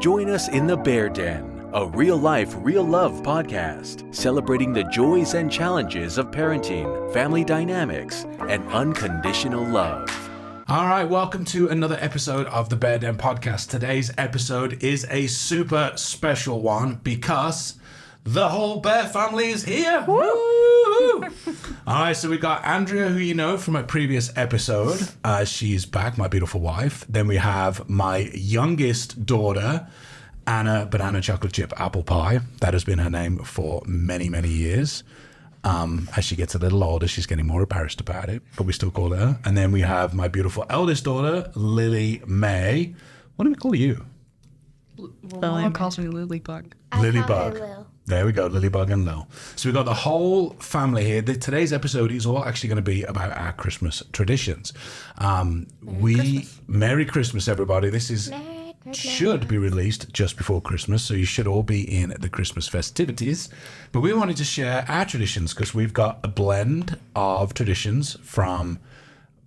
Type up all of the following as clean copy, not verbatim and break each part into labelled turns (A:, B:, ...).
A: Join us in the Bear Den, a real-life, real-love podcast celebrating the joys and challenges of parenting, family dynamics, and unconditional love.
B: All right, welcome to another episode of the Bear Den podcast. Today's episode is a super special one because the whole Bear family is here. Woo! All right, so we got Andrea, who you know from a previous episode. She's back, my beautiful wife. Then we have my youngest daughter, Anna Banana Chocolate Chip Apple Pie. That has been her name for many, many years. As she gets a little older, she's getting more embarrassed about it, but we still call her. And then we have my beautiful eldest daughter, Lily May. What do we call you?
C: Well, Mama calls me Lilybug.
B: Lilybug. There we go, Lilybug and Lil. So we've got the whole family here. Today's episode is all actually going to be about our Christmas traditions. Merry Christmas, everybody. This is should be released just before Christmas, so you should all be in the Christmas festivities. But we wanted to share our traditions because we've got a blend of traditions from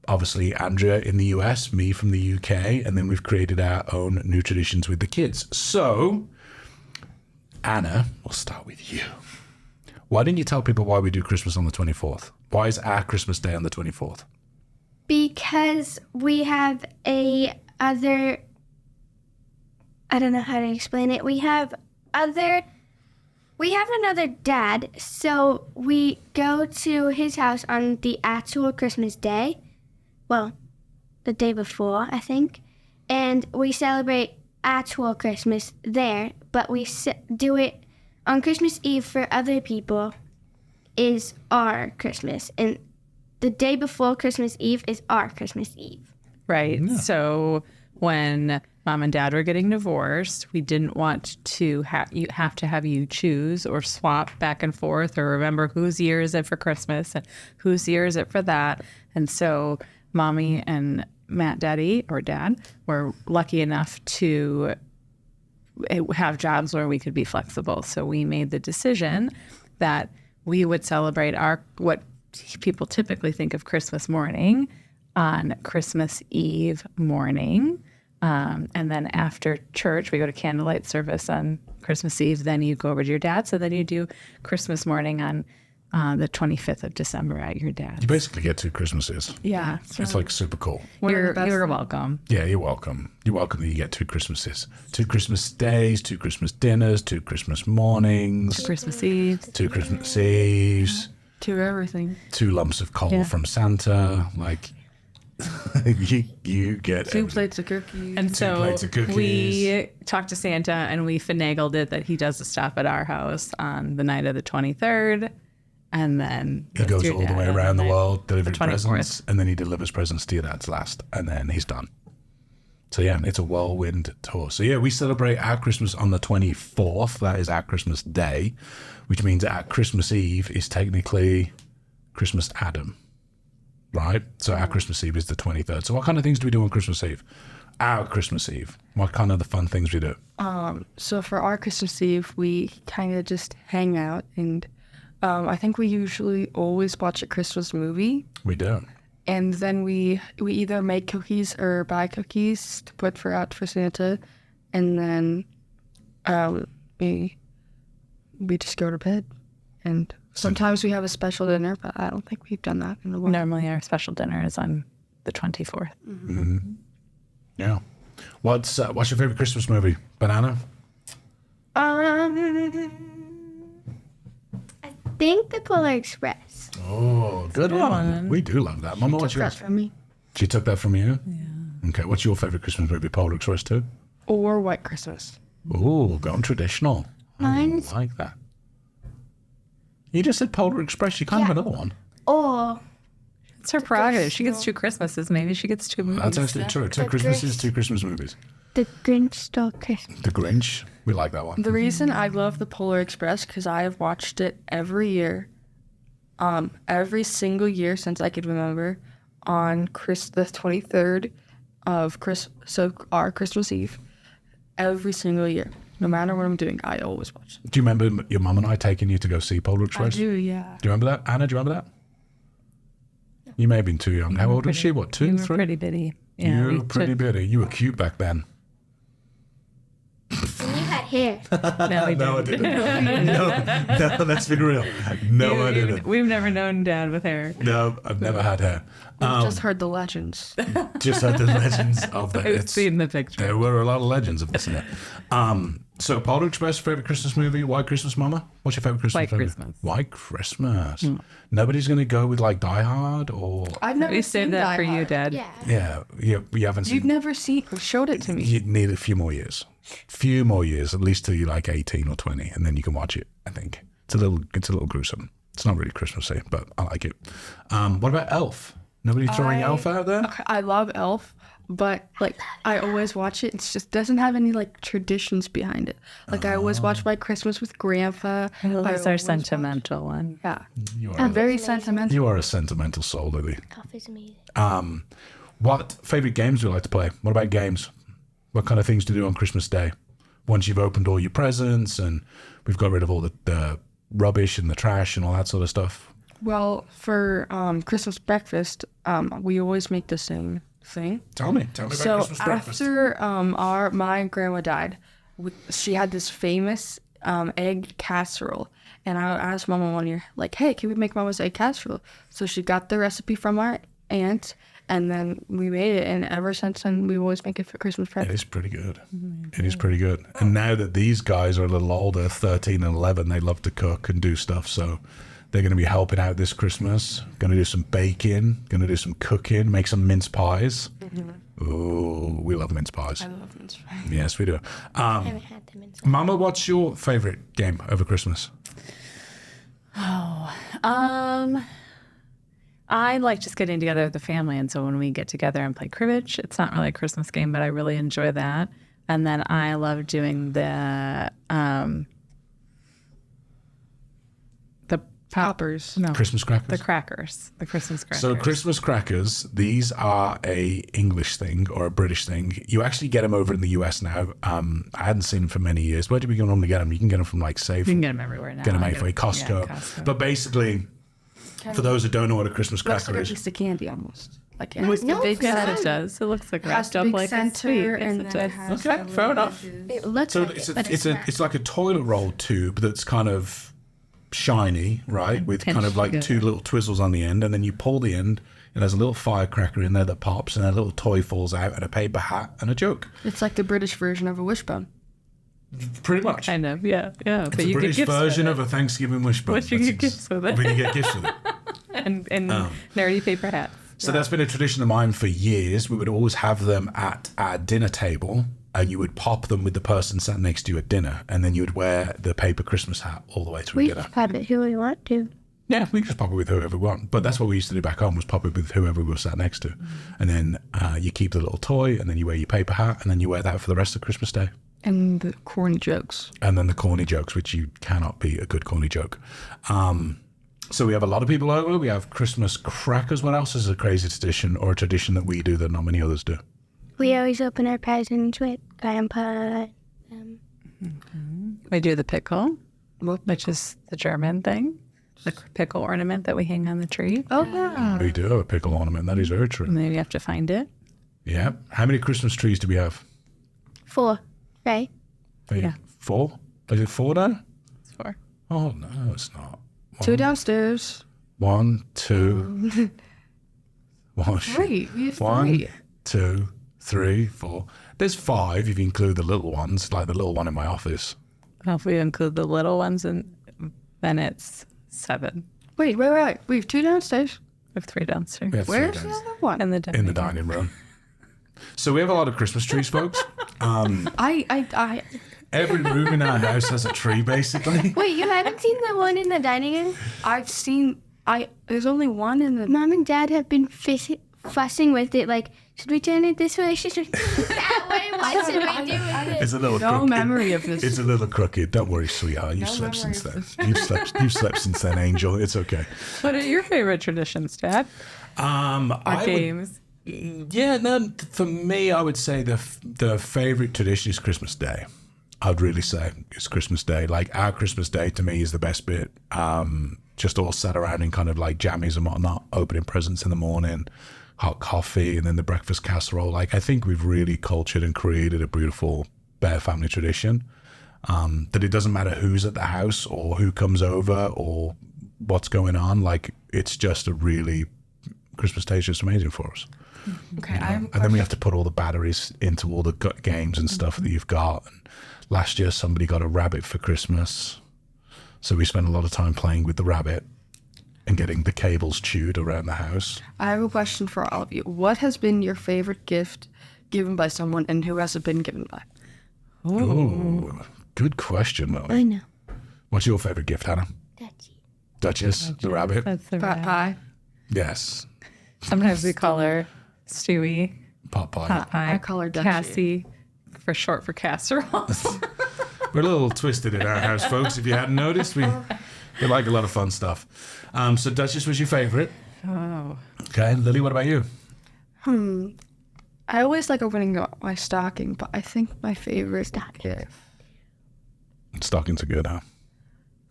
B: obviously Andrea in the US, me from the UK, and then we've created our own new traditions with the kids. So, Anna, we'll start with you. Why didn't you tell people why we do Christmas on the 24th? Why is our Christmas day on the 24th?
D: Because we have I don't know how to explain it. We have another dad, so we go to his house on the actual Christmas day. Well, the day before, I think. And we celebrate actual Christmas there, but we do it on Christmas Eve for other people is our Christmas. And the day before Christmas Eve is our Christmas Eve.
C: Right. Yeah. So when Mom and Dad were getting divorced, we didn't want to have you choose or swap back and forth or remember whose year is it for Christmas and whose year is it for that. And so Mommy and Dad were lucky enough to have jobs where we could be flexible. So we made the decision that we would celebrate what people typically think of Christmas morning on Christmas Eve morning. And then after church, we go to candlelight service on Christmas Eve. Then you go over to your dad. So then you do Christmas morning on the 25th of December at your dad's.
B: You basically get two Christmases.
C: Yeah.
B: It's like super cool.
C: You're welcome.
B: Yeah, you're welcome. You're welcome that you get two Christmases. 2 Christmas days, 2 Christmas dinners, 2 Christmas mornings.
C: 2 Christmas Eves.
B: 2 Christmas Eves.
C: 2 everything.
B: 2 lumps of coal from Santa. Like, you get
C: 2 plates of cookies. And
B: 2
C: so
B: plates of cookies.
C: We talked to Santa and we finagled it that he does a stop at our house on the night of the 23rd. And then
B: he goes all the way around the world, delivering presents,
C: 24th.
B: and then he delivers presents to your dad's last, and then he's done. So yeah, it's a whirlwind tour. So yeah, we celebrate our Christmas on the 24th. That is our Christmas day, which means our Christmas Eve is technically Christmas Adam, right? So our Christmas Eve is the 23rd. So what kind of things do we do on Christmas Eve? Our Christmas Eve. What kind of the fun things we do?
E: So for our Christmas Eve, we kind of just hang out and I think we usually always watch a Christmas movie.
B: We do.
E: And then we either make cookies or buy cookies to put out for Santa. And then we just go to bed. And sometimes we have a special dinner, but I don't think we've done that in a while.
C: Normally our special dinner is on the 24th.
B: Mm-hmm. Yeah. What's your favorite Christmas movie? Banana?
D: I think the Polar Express.
B: Oh, good one. We do love that. Mama, what's yours?
E: She took that from me.
B: She took that from you? Yeah. Okay, what's your favorite Christmas movie? Polar Express too?
E: Or White Christmas.
B: Oh, going traditional.
D: Mine's...
B: I like that. You just said Polar Express. You can't have another one.
D: Or...
C: It's her prerogative. She gets 2 Christmases. Maybe she gets 2 movies.
B: That's actually true. 2 Christmases, 2 Christmas movies.
D: The Grinch Stole Christmas.
B: The Grinch. We like that one.
E: The reason I love the Polar Express because I have watched it every year, every single year since I could remember, on the 23rd of our Christmas Eve, every single year. No matter what I'm doing, I always watch it.
B: Do you remember your mum and I taking you to go see Polar Express?
E: I do, yeah.
B: Do you remember that? Anna, do you remember that? Yeah. You may have been too young. How old was she? What, 2, 3?
C: You were pretty bitty. Yeah,
B: you were pretty bitty. You were cute back then.
D: here.
C: No, we
B: No, I
C: didn't.
B: didn't. No, let's be real. No, I didn't.
C: We've never known Dad with hair.
B: No, I've never had hair.
E: We've just heard the legends.
B: Just had the legends of that.
C: I've seen the picture.
B: There were a lot of legends of this in it. So, Polly Express, favorite Christmas movie? White Christmas, Mama? What's your favorite Christmas
C: White
B: movie?
C: Christmas.
B: White Christmas. Nobody's going to go with like Die Hard or.
E: I've never
C: We
E: seen
C: saved that
E: Die
C: for you,
E: Hard.
C: Dad.
D: Yeah.
B: Yeah, you haven't
E: You've
B: seen.
E: never seen or showed it to me.
B: You need a few more years. Few more years, at least till you're like 18 or 20, and then you can watch it. I think it's a little gruesome. It's not really Christmassy, but I like it. What about Elf? Nobody throwing Elf out there?
E: Okay, I love Elf, but like I always watch it. It just doesn't have any like traditions behind it. Like I always watch White Christmas with Grandpa.
C: That's our sentimental one.
E: Yeah,
B: You are,
E: I'm very sentimental.
B: you are a sentimental soul, Lily.
D: Elf is amazing.
B: What favorite games do you like to play? What about games? What kind of things do you do on Christmas Day? Once you've opened all your presents and we've got rid of all the rubbish and the trash and all that sort of stuff.
E: Well, for Christmas breakfast, we always make the same thing.
B: Tell me about
E: So
B: Christmas breakfast.
E: after my grandma died, she had this famous egg casserole, and I asked Mama one year, like, "Hey, can we make Mama's egg casserole?" So she got the recipe from our aunt, and then we made it, and ever since then we always make it for Christmas
B: It
E: breakfast.
B: is pretty good. It is pretty good. And now that these guys are a little older, 13 and 11, they love to cook and do stuff. So they're going to be helping out this Christmas. Going to do some baking. Going to do some cooking. Make some mince pies. Ooh, we love mince pies.
E: I love mince pie.
B: Yes, we do.
D: I haven't had them in so
B: Mama, what's your favorite game over Christmas?
C: I like just getting together with the family, and so when we get together and play cribbage, it's not really a Christmas game, but I really enjoy that. And then I love doing the
E: Poppers.
C: no
B: Christmas crackers?
C: the crackers, the Christmas crackers.
B: So Christmas crackers, these are a English thing or a British thing. You actually get them over in the US now. I hadn't seen them for many years. Where do we normally get them? You can get them from like Safe.
C: You can get them everywhere now.
B: Get them
C: I
B: Safeway, Costco.
C: Yeah, Costco.
B: But basically, for those who don't know what a Christmas
E: Looks
B: cracker
E: like a
B: is,
E: piece of candy almost. Like it has
D: No,
E: the big
C: Yes,
E: center.
C: it does. It looks like
E: It has
C: wrapped
E: the
C: up
E: big
C: like a
E: center,
C: sweet.
E: and
C: Yes,
E: then
C: it
E: it
C: does.
E: has
B: Okay,
E: the
B: fair enough.
D: It looks
B: so
D: like
B: it's
D: it, but
B: it's like a toilet roll tube that's kind of shiny, right, with kind of like
C: pinched
B: two little twizzles on the end, and then you pull the end, and there's a little firecracker in there that pops, and a little toy falls out, and a paper hat, and a joke.
E: It's like the British version of a wishbone.
B: Pretty much.
C: Kind of, yeah.
B: It's
C: But
B: a
C: you
B: British
C: get gifts
B: version
C: with
B: of a Thanksgiving wishbone.
C: What you
B: That's
C: get gifts with it.
B: But you get gifts with it.
C: it. and nerdy paper hats.
B: So that's been a tradition of mine for years. We would always have them at our dinner table, and you would pop them with the person sat next to you at dinner, and then you would wear the paper Christmas hat all the way through
D: we
B: dinner.
D: just pop it who we want to.
B: Yeah, we can just pop it with whoever we want. But that's what we used to do back home, was pop it with whoever we were sat next to. And then you keep the little toy, and then you wear your paper hat, and then you wear that for the rest of Christmas Day.
E: And the corny jokes.
B: And then the corny jokes, which you cannot be a good corny joke. So we have a lot of people over. We have Christmas crackers. What else is a crazy tradition or a tradition that we do that not many others do?
D: We always open our presents with Grandpa.
C: We do the pickle,
E: What?
C: which is the German thing, the pickle ornament that we hang on the tree.
E: Oh yeah.
B: We do have a pickle ornament. That is very true.
C: And then you have to find it.
B: Yeah. How many Christmas trees do we have?
D: 4, right?
C: Yeah.
B: 4? Is it 4 now?
C: It's for.
B: Oh, no, it's not.
E: 2 downstairs.
B: 1, 2. 1,
E: 3. We have
B: 1,
E: 3.
B: 2, 3, 4. There's 5 if you include the little ones, like the little one in my office.
C: Well, if we include the little ones, then it's 7.
E: Wait. We have 2 downstairs.
C: We have 3 downstairs.
B: We have 3
E: Where's the
B: downstairs.
E: other one?
C: In the
B: In the dining room. So we have a lot of Christmas trees, folks.
E: I
B: Every room in our house has a tree, basically.
D: Wait, you haven't seen the one in the dining room?
E: I've seen. There's only one in the.
D: Mom and Dad have been fussing with it. Like, should we turn it this way? Should we that way? What should we do with it?
B: It's a little
E: No
B: crooked.
E: memory of this.
B: It's a little crooked. Don't worry, sweetheart. You've
E: No
B: slept
E: memory
B: since
E: of
B: then. You've slept since then, Angel. It's okay.
C: What are your favorite traditions, Dad? Or games?
B: Yeah, no. For me, I would say the favorite tradition is Christmas Day. I'd really say it's Christmas Day. Like, our Christmas Day to me is the best bit. Just all sat around in kind of like jammies and whatnot, opening presents in the morning, hot coffee, and then the breakfast casserole. Like, I think we've really cultured and created a beautiful Bear family tradition. that it doesn't matter who's at the house or who comes over or what's going on. Like, it's just a really, Christmas Day is just amazing for us.
E: Okay,
B: And then we have to put all the batteries into all the games and stuff that you've got. And last year, somebody got a rabbit for Christmas. So we spent a lot of time playing with the rabbit and getting the cables chewed around the house.
E: I have a question for all of you. What has been your favorite gift given by someone, and who has it been given by?
B: Ooh, good question, Molly.
D: I know.
B: What's your favorite gift, Hannah? Duchess, the rabbit?
C: That's the
E: Pot
C: right.
E: pie.
B: Yes.
C: Sometimes we call her Stewie,
B: Pot pie.
C: Pot Pie,
E: I call her Dutchie.
C: Cassie, for short for casseroles.
B: We're a little twisted in our house, folks. If you hadn't noticed, we like a lot of fun stuff. So Duchess was your favorite.
C: Oh.
B: Okay, Lily, what about you?
E: I always like opening up my stocking, but I think my favorite gift.
B: Stockings are good, huh?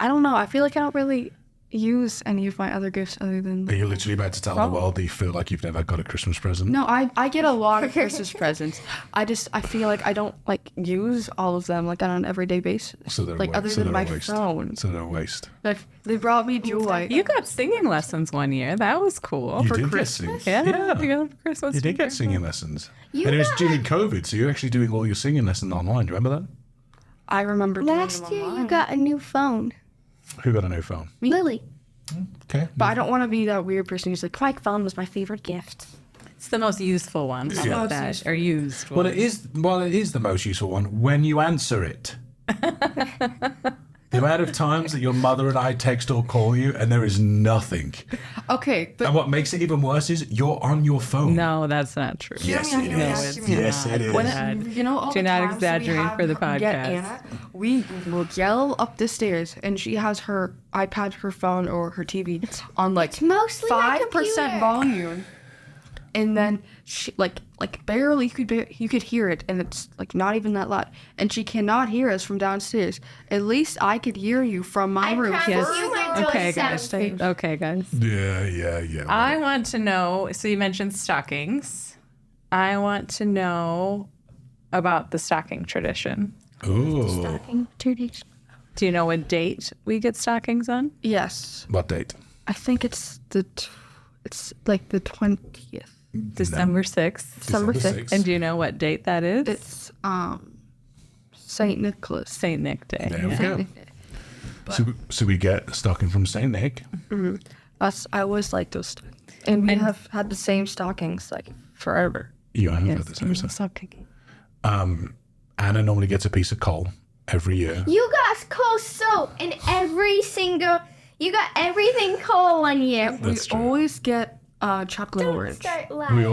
E: I don't know. I feel like I don't really use any of my other gifts other than.
B: Are you literally about to tell the world that you feel like you've never got a Christmas present?
E: No, I get a lot of Christmas presents. I feel like I don't like use all of them like on an everyday basis.
B: So they're
E: like
B: wa-
E: other
B: so
E: than
B: they're
E: my
B: a waste.
E: phone.
B: So they're a waste.
E: Like they brought me joy.
C: You got singing lessons one year. That was cool.
B: You
C: For
B: did
C: Christmas.
B: get singing.
C: Yeah, you got it for Christmas.
B: You did get singing lessons. And it was during COVID, so you're actually doing all your singing lessons online. Do you remember that?
E: I remember doing
D: Last
E: them
D: year you
E: online.
D: got a new phone.
B: Who got a new phone?
D: Lily.
B: Okay.
E: But I don't want to be that weird person who's like, my phone was my favorite gift.
C: It's the most useful one. How about that? Or used one.
B: Well, it is the most useful one when you answer it. The amount of times that your mother and I text or call you and there is nothing.
E: Okay, but
B: And what makes it even worse is you're on your phone.
C: No, that's not true.
B: Yes, it
C: No,
B: is.
C: it's
B: Yes, it is.
E: when
C: not.
E: you know all
C: Do
E: the
C: not
E: times
C: exaggerate
E: we have
C: for the
E: her get
C: podcast.
E: Anna, we will yell up the stairs, and she has her iPad, her phone, or her TV on like
D: mostly my
E: 5%
D: computer.
E: volume, and then she like barely you could hear it, and it's like not even that loud, and she cannot hear us from downstairs. At least I could hear you from my room.
C: Yes.
D: You
C: Okay,
D: enjoy
C: guys.
D: sound.
C: Okay, guys.
B: Yeah.
C: I want to know. So you mentioned stockings. I want to know about the stocking tradition.
B: Ooh.
C: Do you know what date we get stockings on?
E: Yes,
B: What date?
E: I think it's like the 20th.
C: December 6th.
E: December 6th.
C: And do you know what date that is?
E: It's Saint Nicholas.
C: St. Nick Day.
B: There we go. So we get a stocking from St. Nick.
E: I always like those stockings. And we have had the same stockings like forever.
B: You have had the same stuff.
C: Stocking.
B: Anna normally gets a piece of coal every year.
D: You got coal soap in every single. You got everything coal one year.
B: That's true.
E: Always get chocolate orange.
D: Start lying.
B: We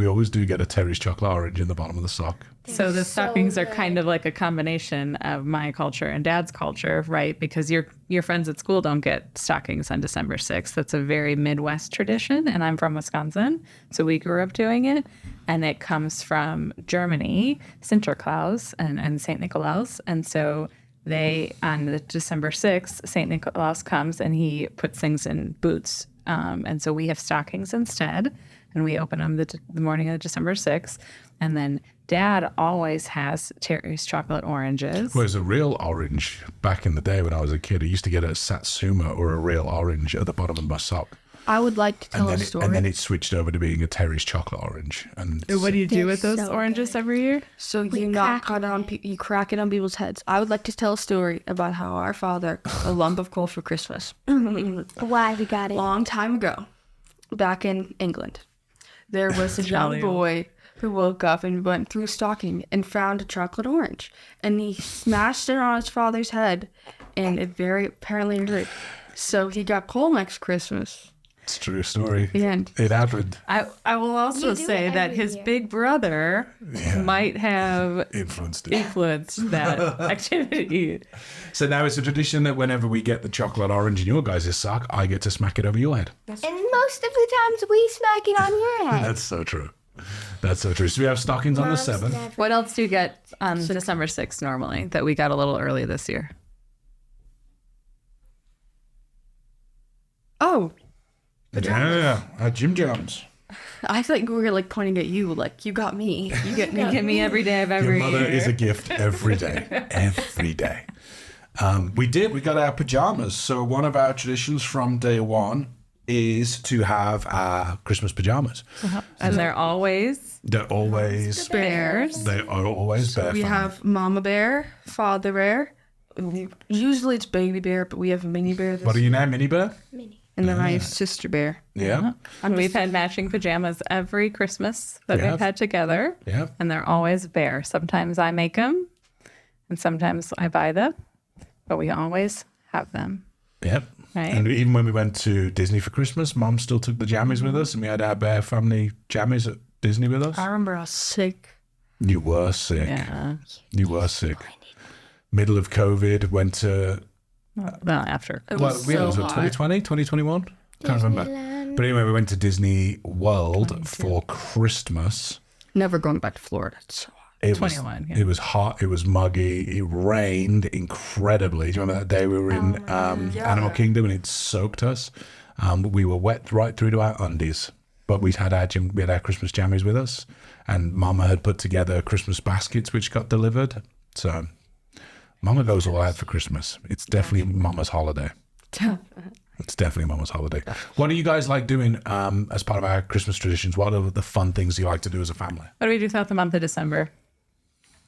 B: always do get a Terry's chocolate orange in the bottom of the sock.
C: So the stockings are
D: good.
C: kind of like a combination of my culture and Dad's culture, right? Because your friends at school don't get stockings on December 6th. That's a very Midwest tradition, and I'm from Wisconsin, so we grew up doing it. And it comes from Germany, Sinterklaas and Saint Nikolaus, and so they on the December 6th, Saint Nikolaus comes and he puts things in boots, and so we have stockings instead, and we open them the morning of December 6th, and then Dad always has Terry's chocolate oranges.
B: Whereas a real orange, back in the day when I was a kid, I used to get a Satsuma or a real orange at the bottom of my sock.
E: I would like to tell a story.
B: And then it switched over to being a Terry's chocolate orange. And
C: What do you do with those
D: so
C: oranges every year?
E: So you knock it on, you crack it on people's heads. I would like to tell a story about how our father got a lump of coal for Christmas.
D: Why we got it?
E: Long time ago, back in England, there was a
C: Jolly
E: young boy who woke up and went through a stocking and found a chocolate orange, and he smashed it on his father's head, and it very apparently hurt. So he got coal next Christmas.
B: it's a true story.
E: The end.
B: It happened.
C: I will also
D: You do
C: say
D: it
C: that
D: every
C: his
D: year.
C: big brother might have
B: Influenced it.
C: influenced that activity.
B: So now it's a tradition that whenever we get the chocolate orange in your guys' sock, I get to smack it over your head.
D: And most of the times we smack it on your head.
B: That's so true. That's so true. So we have stockings on the 7th.
C: What else do you get on December 6th normally that we got a little early this year?
E: Oh,
B: Yeah, Jim Jones.
E: I think we were like pointing at you, like you got me. You get me.
C: You get me every day of
B: Your
C: every
B: mother
C: year.
B: is a gift every day. Every day. We got our pajamas. So one of our traditions from day one is to have our Christmas pajamas.
C: And they're always
B: They're always
C: bears.
B: They are always bear
E: We
B: family.
E: have Mama Bear, Father Bear. Usually it's Baby Bear, but we have a Mini Bear.
B: What are you now, Mini Bear?
E: And then I have Sister Bear.
B: Yeah.
C: And we've had matching pajamas every Christmas that
B: Yeah.
C: we've had together.
B: Yeah.
C: And they're always bear. Sometimes I make them and sometimes I buy them, but we always have them.
B: Yep.
C: Right.
B: And even when we went to Disney for Christmas, Mom still took the jammies with us, and we had our Bear Family jammies at Disney with us.
E: I remember I was sick.
B: You were sick.
C: Yeah.
B: You were sick. Middle of COVID, went to
C: Well, after.
E: It
B: Well,
E: was
B: yeah,
E: so
B: was it
E: hot.
B: 2020, 2021? Can't remember. But anyway, we went to Disney World for Christmas.
E: Never going back to Florida. It's so hot.
B: It
C: 21,
B: was,
C: yeah.
B: It was hot. It was muggy. It rained incredibly. Do you remember that day we were in Animal Kingdom and it soaked us? We were wet right through to our undies. But we had our Christmas jammies with us, and Mama had put together Christmas baskets which got delivered. So Mama goes all out for Christmas. It's definitely Mama's holiday. It's definitely Mama's holiday. What do you guys like doing as part of our Christmas traditions? What are the fun things you like to do as a family?
C: What do we do throughout the month of December?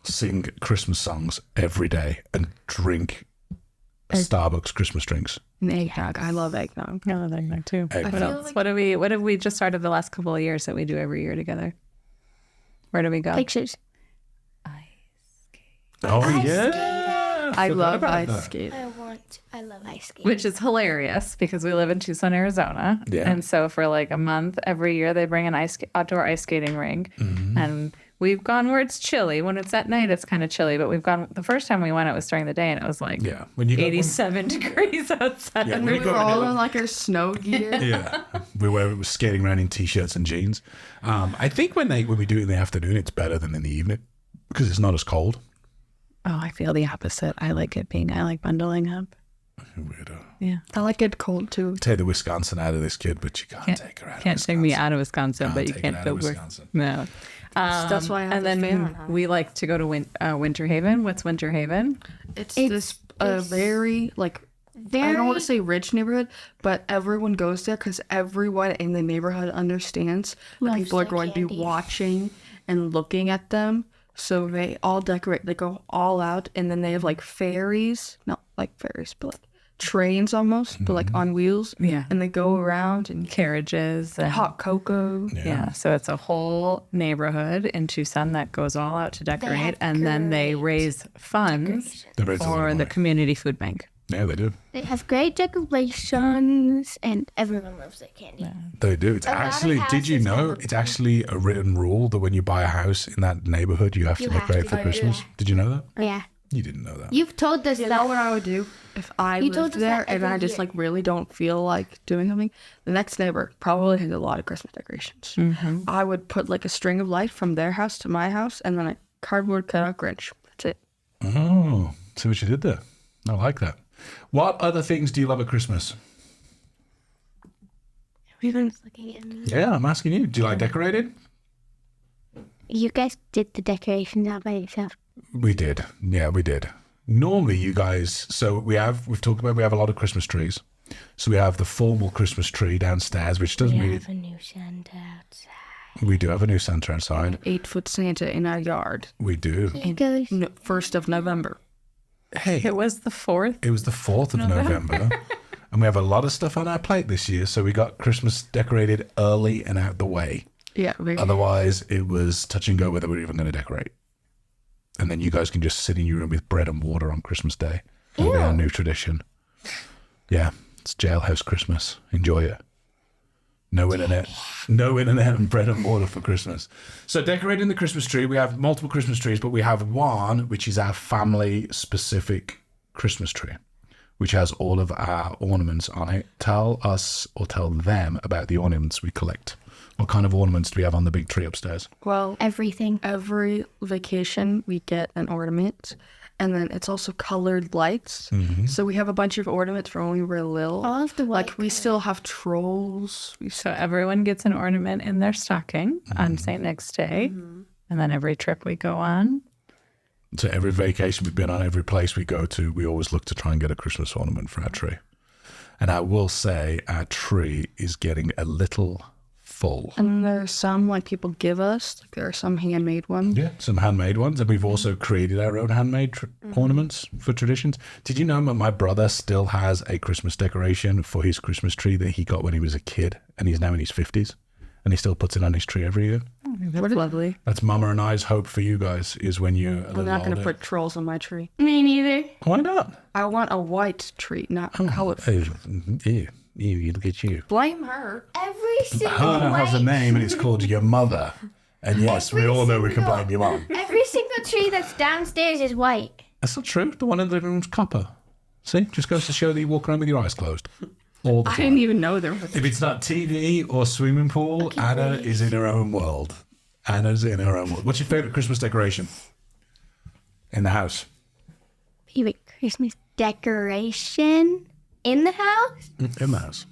B: Sing Christmas songs every day and drink Starbucks Christmas drinks.
E: An eggnog. I love eggnog.
C: I love eggnog too.
B: Eggnog.
C: What else? What have we just started the last couple of years that we do every year together? Where do we go?
D: Pictures.
B: Oh, yeah.
E: I love
B: about
E: ice
B: that.
E: skate.
D: I love ice skating.
C: Which is hilarious because we live in Tucson, Arizona.
B: Yeah.
C: And so for like a month every year, they bring an outdoor ice skating rink.
B: Mm-hmm.
C: And we've gone where it's chilly. When it's at night, it's kind of chilly. But we've gone, the first time we went, it was during the day and it was like
B: Yeah. When you go,
C: 87 degrees outside.
B: Yeah,
C: And
B: when
C: we
B: you
E: We
B: go-
E: were all in like our snow gear.
B: yeah, we were skating around in t-shirts and jeans. I think when we do it in the afternoon, it's better than in the evening because it's not as cold.
C: Oh, I feel the opposite. I like bundling up.
B: Weirdo.
C: Yeah.
E: I like it cold too.
B: Take the Wisconsin out of this kid, but you can't take her out.
C: Can't
B: of
C: take me out of Wisconsin,
B: Can't
C: but you
B: take
C: can't
B: it out
C: go
B: of
C: where.
B: Wisconsin.
C: No.
E: That's why I have
C: and
E: a fan
C: then
E: on high.
C: we like to go to Winter Haven. What's Winter Haven?
E: It's this very like I don't want to say rich neighborhood, but everyone goes there because everyone in the neighborhood understands that
D: Loves
E: people are
D: their
E: going to be
D: candy.
E: watching and looking at them. So they all decorate. They go all out, and then they have like fairies, not like fairies, but like trains almost, but like on wheels.
C: Yeah.
E: And they go around and
C: Carriages and
E: hot cocoa.
C: yeah. So it's a whole neighborhood in Tucson that goes all out to decorate, and then they raise funds
B: They raise a lot of
C: for the
B: money.
C: community food bank.
B: Yeah, they do.
D: They have great decorations, and everyone loves their candy.
B: They do. It's
D: lot of
B: actually. Did you
D: houses
B: know
D: have-
B: it's actually a written rule that when you buy a house in that neighborhood, you have to
D: You have
B: decorate
D: to
B: for
D: do
B: Christmas?
D: that.
B: Did you know that?
D: Yeah.
B: You didn't know that.
D: You've told us
E: You
D: that.
E: know what I would do if I
D: You told
E: lived
D: us
E: there
D: that
E: and
D: every
E: I just
D: year.
E: like really don't feel like doing something? The next neighbor probably has a lot of Christmas decorations. I would put like a string of lights from their house to my house and then a cardboard cutout Grinch. That's it.
B: Oh, see what you did there. I like that. What other things do you love at Christmas?
D: Everyone's looking at me.
B: Yeah, I'm asking you. Do you like decorating?
D: You guys did the decorations out by yourself.
B: We did. Yeah, we did. Normally, you guys, we've talked about, we have a lot of Christmas trees. So we have the formal Christmas tree downstairs, which doesn't
D: We
B: really,
D: have a new Santa outside.
B: we do have a new Santa outside.
E: 8-foot Santa in our yard.
B: We do.
D: He goes,
E: 1st of November.
B: Hey,
C: It was the 4th.
B: it was the 4th of November. And we have a lot of stuff on our plate this year. So we got Christmas decorated early and out the way.
E: Yeah.
B: Otherwise, it was touch and go whether we're even going to decorate. And then you guys can just sit in your room with bread and water on Christmas Day. That'll be our new tradition. Yeah, it's jailhouse Christmas. Enjoy it. No internet. No internet and bread and water for Christmas. So decorating the Christmas tree, we have multiple Christmas trees, but we have one which is our family-specific Christmas tree, which has all of our ornaments on it. Tell us or tell them about the ornaments we collect. What kind of ornaments do we have on the big tree upstairs?
E: Well,
D: everything.
E: every vacation we get an ornament and then it's also colored lights. So we have a bunch of ornaments from when we were little.
D: All of the white.
E: Like we still have trolls.
C: So everyone gets an ornament in their stocking on St. Nick's Day. And then every trip we go on.
B: So every vacation we've been on, every place we go to, we always look to try and get a Christmas ornament for our tree. And I will say our tree is getting a little full.
E: And there's some like people give us. Like there are some handmade ones.
B: Yeah, some handmade ones. And we've also created our own handmade ornaments for traditions. Did you know my brother still has a Christmas decoration for his Christmas tree that he got when he was a kid? And he's now in his 50s. And he still puts it on his tree every year.
C: That's lovely.
B: That's Mama and I's hope for you guys, is when you're a little
E: I'm not going to
B: older.
E: put trolls on my tree.
D: Me neither.
B: Why not?
E: I want a white tree, not colorful.
B: You look at you.
E: Blame her.
D: Every single
B: Her has a
D: white.
B: name and it's called your mother. And yes, we all know we can blame your mum.
D: Every single tree that's downstairs is white.
B: That's not true. The one in the living room's copper. See? Just goes to show that you walk around with your eyes closed. All the
E: I
B: time.
E: didn't even know there was.
B: If it's not TV or swimming pool, Anna is in her own world. Anna's in her own world. What's your favourite Christmas decoration in the house?
D: Favorite Christmas decoration in the house?
B: In the house.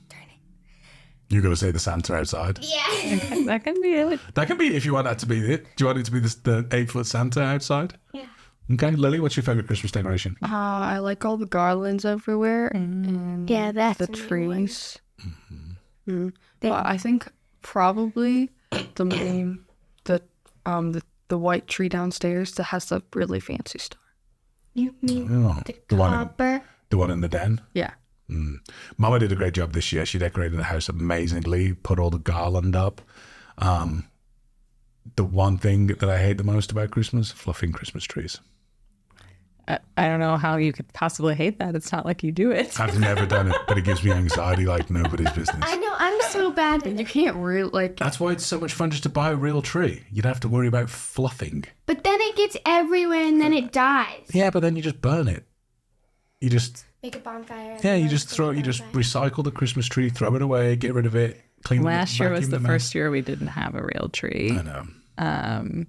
B: You're going to say the Santa outside.
D: Yeah.
C: That can be it.
B: That can be if you want that to be it. Do you want it to be the 8-foot Santa outside?
D: Yeah.
B: Okay, Lily, what's your favourite Christmas decoration?
E: I like all the garlands everywhere and
D: Yeah, that's
E: the trees. But I think probably the main, the white tree downstairs that has the really fancy star.
D: You mean
B: Oh,
D: the
B: one
D: copper?
B: the one in the den.
E: Yeah.
B: Mama did a great job this year. She decorated the house amazingly, put all the garland up. The one thing that I hate the most about Christmas, fluffing Christmas trees.
C: I don't know how you could possibly hate that. It's not like you do it.
B: I've never done it, but it gives me anxiety like nobody's business.
D: I know, I'm so bad at
E: You
D: it.
E: can't really like.
B: That's why it's so much fun just to buy a real tree. You don't have to worry about fluffing.
D: But then it gets everywhere and then it dies.
B: Yeah, but then you just burn it. You just,
D: Make a bonfire.
B: yeah, you just recycle the Christmas tree, throw it away, get rid of it, clean it.
C: Last year was
B: vacuum
C: the
B: mess.
C: first year we didn't have a real tree.
B: I know.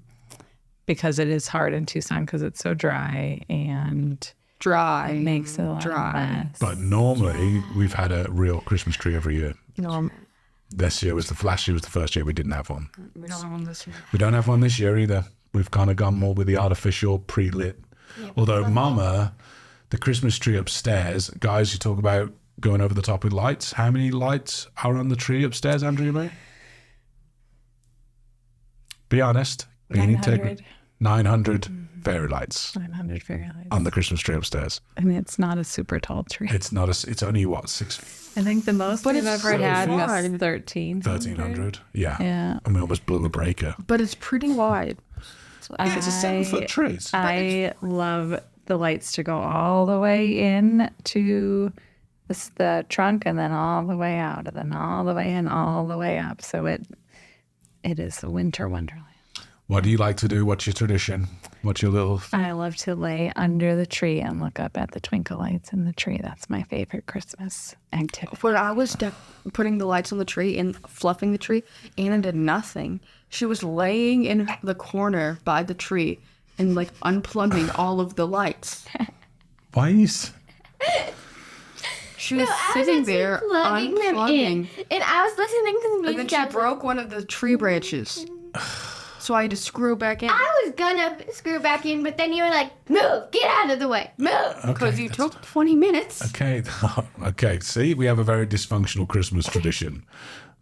C: Because it is hard in Tucson because it's so dry and
E: Dry.
C: makes a lot of mess.
B: But normally we've had a real Christmas tree every year.
E: No,
B: Last year was the first year we didn't have one.
E: we don't have one this year.
B: We don't have one this year either. We've kind of gone more with the artificial pre-lit. Although Mama, the Christmas tree upstairs, guys, you talk about going over the top with lights. How many lights are on the tree upstairs, Andrea May? Be honest.
C: 900.
B: 900 fairy lights
C: 900 fairy lights.
B: on the Christmas tree upstairs.
C: And it's not a super tall tree.
B: It's not it's only what, 6,
C: I think the most we've ever had was
B: 1300? Yeah.
C: Yeah.
B: And we almost blew a breaker.
E: But it's pretty wide.
B: It's a 7-foot tree. It's-
C: I love the lights to go all the way in to the trunk and then all the way out and then all the way in, all the way up. So it is a winter wonderland.
B: What do you like to do? What's your tradition? What's your little...
C: I love to lay under the tree and look up at the twinkle lights in the tree. That's my favorite Christmas activity.
E: When I was putting the lights on the tree and fluffing the tree, Anna did nothing. She was laying in the corner by the tree and like unplugging all of the lights.
B: Why are you...
E: She was sitting there
D: plugging them in.
E: unplugging.
D: And I was listening to the
E: And then
D: music.
E: she
D: I was like,
E: broke one of the tree branches. So I had to screw it back in.
D: I was gonna screw back in, but then you were like, move, get out of the way, move.
E: Because you took 20 minutes.
B: Okay. Okay. See, we have a very dysfunctional Christmas tradition,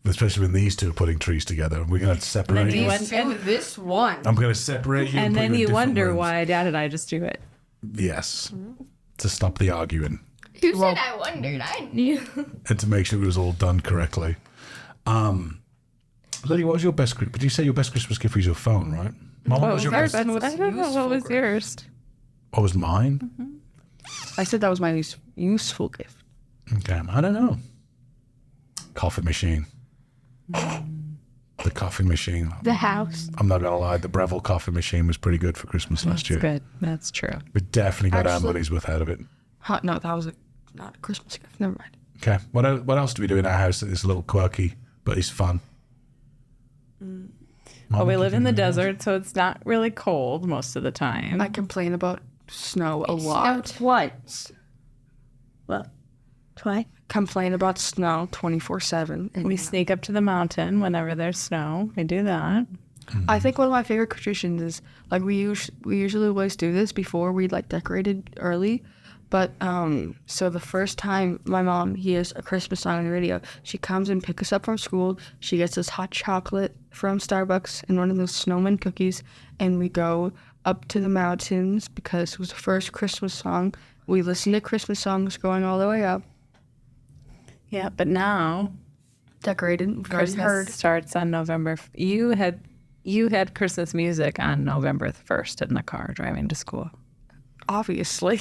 B: especially when these two are putting trees together. We're going to separate you.
E: These two, this one.
B: I'm going to separate you.
C: And
B: put
C: then
B: in
C: you
B: different
C: wonder
B: rooms.
C: why Dad and I just do it.
B: Yes. To stop the arguing
D: Who said I wondered? I knew.
B: and to make sure it was all done correctly. Lily, what was your best... Did you say your best Christmas gift was your phone, right? Mom, what was your best...
C: I don't know what was yours.
B: What was mine?
E: I said that was my least useful gift.
B: Okay. I don't know. Coffee machine. The coffee machine.
D: The house.
B: I'm not going to lie. The Breville coffee machine was pretty good for Christmas last year.
C: Good. That's true.
B: We definitely got our
E: Actually-
B: money's worth out of it.
E: Huh, no, that was not a Christmas gift. Never mind.
B: Okay. What else do we do in our house that is a little quirky, but is fun?
C: Well, we live in the desert, so it's not really cold most of the time.
E: I complain about snow a lot.
D: Snowed once. Well, twice.
E: Complain about snow 24/7.
C: We sneak up to the mountain whenever there's snow. We do that.
E: I think one of my favorite traditions is like we usually always do this before we like decorated early. But so the first time my mom hears a Christmas song on the radio, she comes and picks us up from school. She gets us hot chocolate from Starbucks and one of those snowman cookies, and we go up to the mountains because it was the first Christmas song. We listen to Christmas songs going all the way up.
C: Yeah, but now
E: Decorated.
C: Christmas starts on November. You had Christmas music on November 1st in the car driving to school.
E: Obviously.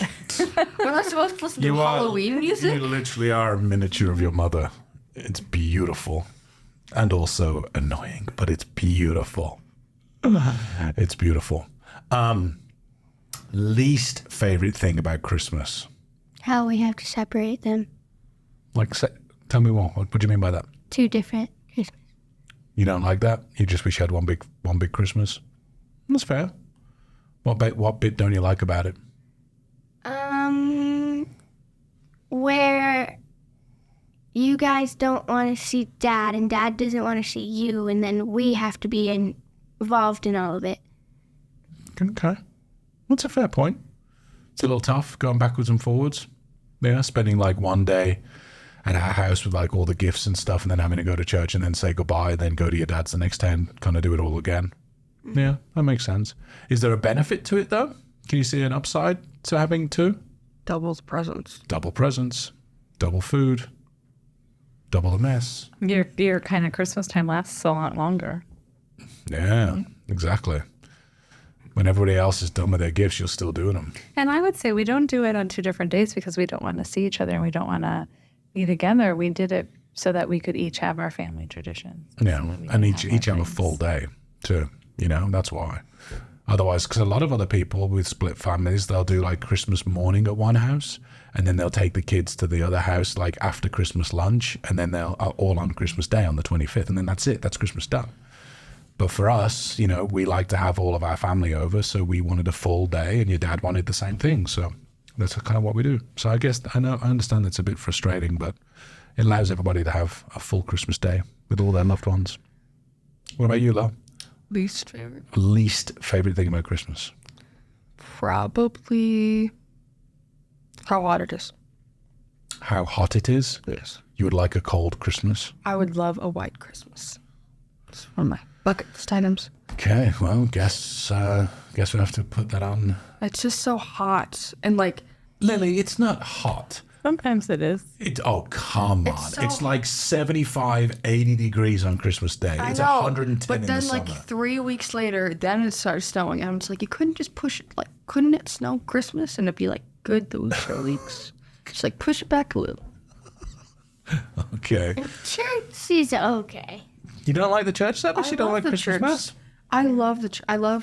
E: We're not supposed to listen to Halloween music?
B: You literally are a miniature of your mother. It's beautiful. And also annoying, but it's beautiful. It's beautiful. Least favorite thing about Christmas?
D: How we have to separate them.
B: Like, tell me more. What do you mean by that?
D: 2 different Christmas.
B: You don't like that? You just wish you had one big Christmas? That's fair. What bit don't you like about it?
D: Where you guys don't want to see Dad and Dad doesn't want to see you, and then we have to be involved in all of it.
B: Okay. That's a fair point. It's a little tough going backwards and forwards. Yeah, spending like one day at our house with like all the gifts and stuff, and then having to go to church and then say goodbye, then go to your dad's the next day and kind of do it all again. Yeah, that makes sense. Is there a benefit to it though? Can you see an upside to having 2?
E: Double the presents.
B: Double presents, double food, double the mess.
C: Your kind of Christmas time lasts a lot longer.
B: Yeah, exactly. When everybody else is done with their gifts, you're still doing them.
C: And I would say we don't do it on 2 different days because we don't want to see each other and we don't want to be together. We did it so that we could each have our family traditions.
B: Yeah,
C: so
B: and each have a full day too. You know, that's why. Otherwise, because a lot of other people with split families, they'll do like Christmas morning at one house, and then they'll take the kids to the other house like after Christmas lunch, and then they'll all on Christmas Day on the 25th, and then that's it. That's Christmas done. But for us, you know, we like to have all of our family over, so we wanted a full day, and your dad wanted the same thing. So that's kind of what we do. So I guess I understand it's a bit frustrating, but it allows everybody to have a full Christmas day with all their loved ones. What about you, Lo?
E: Least favorite?
B: Least favorite thing about Christmas?
E: Probably how hot it is.
B: How hot it is?
E: Yes.
B: You would like a cold Christmas?
E: I would love a white Christmas. It's one of my bucket list items.
B: Okay, well, guess we have to put that on.
E: It's just so hot. And like,
B: Lily, it's not hot.
C: Sometimes it is.
B: Oh, come on. It's like 75, 80 degrees on Christmas Day. It's 110
E: but
B: in the
E: then
B: summer.
E: like 3 weeks later, then it started snowing. And I'm just like, you couldn't just push it. Like, couldn't it snow Christmas and it'd be like good those 4 weeks? Just like push it back a little.
B: Okay.
D: Church is okay.
B: You don't like the church service? You don't like Christmas Mass?
E: I love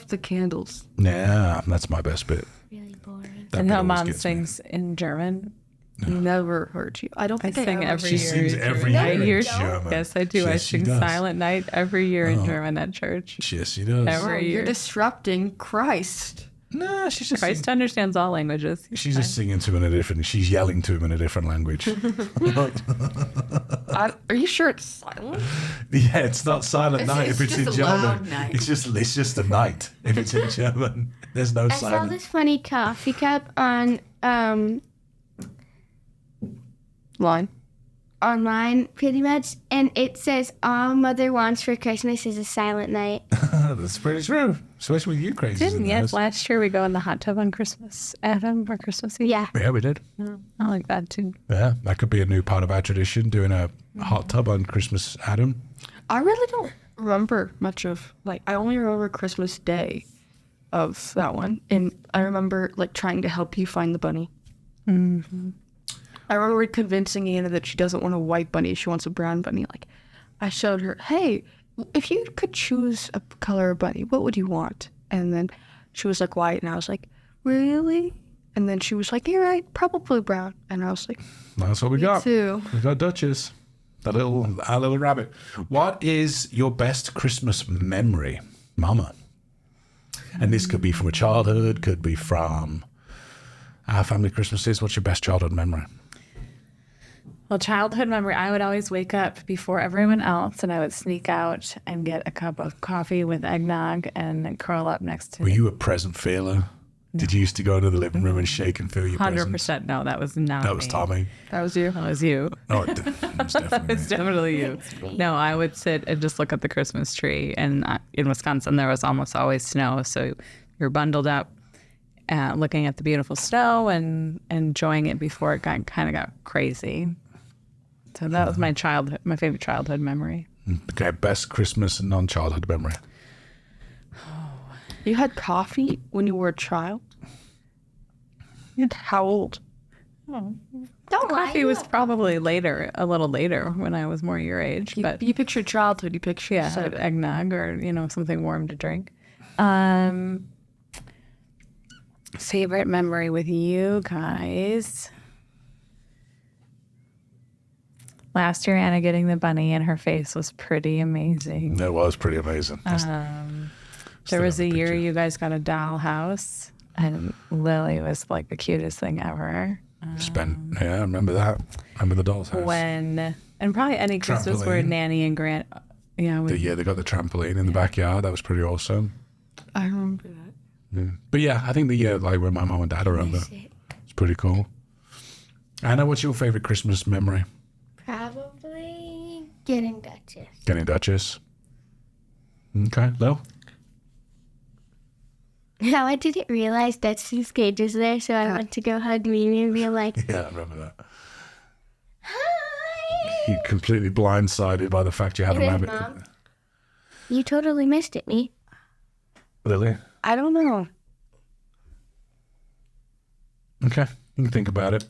E: the candles.
B: Yeah, that's my best bit.
D: Really boring.
B: That
C: And
B: bit
C: how
B: always
C: Mom
B: gets me.
C: sings in German.
E: Never heard you. I don't
C: I
E: think
C: sing
E: ever
C: every
B: She
C: year.
B: sings every
C: I
B: year
C: hear-
B: in German.
C: Yes, I do.
B: Yes,
C: I
B: she
C: sing
B: does.
C: Silent Night every year in German at church.
B: Yes, she does.
C: Every
E: Oh,
C: year.
E: you're disrupting Christ.
B: No, she's just
C: Christ understands all languages.
B: she's just singing to him in a different. She's yelling to him in a different language.
E: Are you sure it's silent?
B: Yeah, it's not silent night if it's in
E: just a loud
B: German.
E: night.
B: It's just a night if it's in German. There's no
D: I saw
B: silent.
D: this funny coffee cup on
E: Line.
D: online pretty much, and it says all Mother wants for Christmas is a silent night.
B: That's pretty true, especially with you crazies.
C: Didn't
B: in the
C: yet
B: house.
C: last year we go in the hot tub on Christmas, Adam, or Christmas Eve?
D: Yeah.
B: Yeah, we did.
C: I like that too.
B: Yeah, that could be a new part of our tradition, doing a hot tub on Christmas, Adam.
E: I really don't remember much of, like, I only remember Christmas Day of that one. And I remember, like, trying to help you find the bunny. Mm-hmm. I remember convincing Anna that she doesn't want a white bunny, she wants a brown bunny. Like, I showed her, hey, if you could choose a color of bunny, what would you want? And then she was like, white. And I was like, really? And then she was like, you're right, probably brown. And I was like,
B: That's what we got.
E: too.
B: We got Duchess, our little rabbit. What is your best Christmas memory, Mama? And this could be from a childhood, could be from family Christmases. What's your best childhood memory?
C: Well, childhood memory, I would always wake up before everyone else and I would sneak out and get a cup of coffee with eggnog and curl up next to
B: Were you a present feeler? Did you used to go to the living room and shake and feel your
C: 100%.
B: presents?
C: No, that was not
B: That was
C: me.
B: Tommy.
E: That was you.
C: That was you.
B: Oh, it was definitely
C: It's
B: me.
C: definitely you. No, I would sit and just look at the Christmas tree. And in Wisconsin, there was almost always snow. So you're bundled up, looking at the beautiful snow and enjoying it before it kind of got crazy. So that was my favorite childhood memory.
B: Okay, best Christmas and non-childhood memory.
E: You had coffee when you were a child? How old?
D: Don't
C: Coffee
D: lie.
C: was probably later, a little later when I was more your age. But
E: You pictured childhood. You pictured
C: yeah,
E: soda.
C: eggnog or, something warm to drink. Favorite memory with you guys. Last year, Anna getting the bunny and her face was pretty amazing.
B: It was pretty amazing.
C: There was a
B: have a
C: year
B: picture.
C: you guys got a dollhouse and Lily was like the cutest thing ever.
B: I remember that. Remember the doll's house.
C: And probably any Christmas where
B: Trampoline.
C: Nanny and Grant,
B: They got the trampoline in the backyard. That was pretty awesome.
E: I remember that.
B: Yeah. But yeah, I think the year like when my mom and dad are over, it's pretty cool. Anna, what's your favorite Christmas memory?
D: Probably getting Duchess.
B: Getting Duchess. Okay, Lil?
D: Now I didn't realize Duchess's cage was there, so I went to go hug Mimi and be like,
B: Yeah, I remember that.
D: "Hi."
B: You completely blindsided by the fact you had a
D: It is,
B: rabbit.
D: Mom. You totally missed it, me.
B: Lily?
E: I don't know.
B: Okay, you can think about it.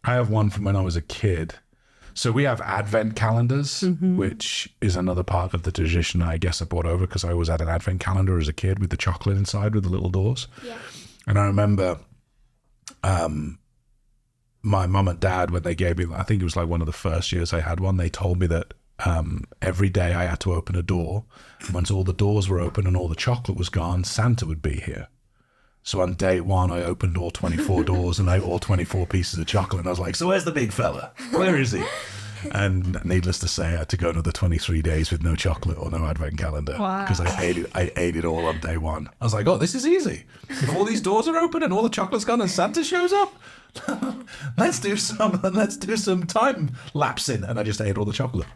B: I have one from when I was a kid. So we have advent calendars, which is another part of the tradition I guess I brought over because I always had an advent calendar as a kid with the chocolate inside with the little doors.
D: Yeah.
B: And I remember my mum and dad, when they gave me, I think it was like one of the first years I had one, they told me that every day I had to open a door. And once all the doors were open and all the chocolate was gone, Santa would be here. So on day one, I opened all 24 doors and ate all 24 pieces of chocolate. And I was like, so where's the big fella? Where is he? And needless to say, I had to go another 23 days with no chocolate or no advent calendar. Because I ate it all on day one. I was like, oh, this is easy. If all these doors are open and all the chocolate's gone and Santa shows up, let's do some time lapsing. And I just ate all the chocolate.